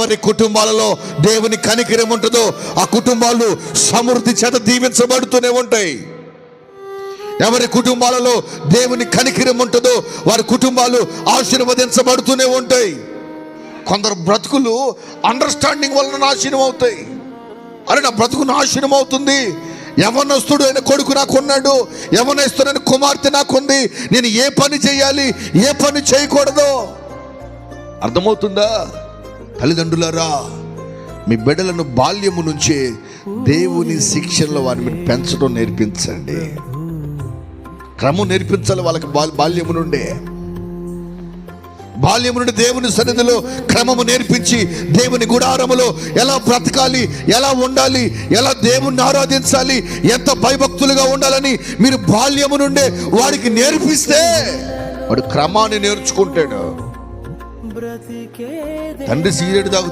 ఎవరి కుటుంబాలలో దేవుని కనికరం ఉంటుందో ఆ కుటుంబాలు సమృద్ధి చేత దీవించబడుతూనే ఉంటాయి. ఎవరి కుటుంబాలలో దేవుని కనికరం ఉంటుందో వారి కుటుంబాలు ఆశీర్వదించబడుతూనే ఉంటాయి. కొందరు బ్రతుకులు అండర్స్టాండింగ్ వలన నాశనం అవుతాయి. అరే నా బ్రతుకు నాశనం అవుతుంది, యవనస్తుడు అయిన కొడుకు నాకున్నాడు, యవనస్తుడైన కుమార్తె నాకుంది, నేను ఏ పని చేయాలి ఏ పని చేయకూడదు. అర్థమవుతుందా? తల్లిదండ్రులారా, మీ బిడ్డలను బాల్యము నుంచే దేవుని శిక్షణలో వారిని పెంచడం నేర్పించండి. క్రమం నేర్పించాలి వాళ్ళకి. బాల్యము నుండి దేవుని సన్నిధిలో క్రమము నేర్పించి దేవుని గుడారములో ఎలా బ్రతకాలి, ఎలా ఉండాలి, ఎలా దేవుణ్ణి ఆరాధించాలి, ఎంత భయభక్తులుగా ఉండాలని మీరు బాల్యము నుండే వాడికి నేర్పిస్తే వాడు క్రమాన్ని నేర్చుకుంటాడు. తండ్రి సిగరెట్ తాగు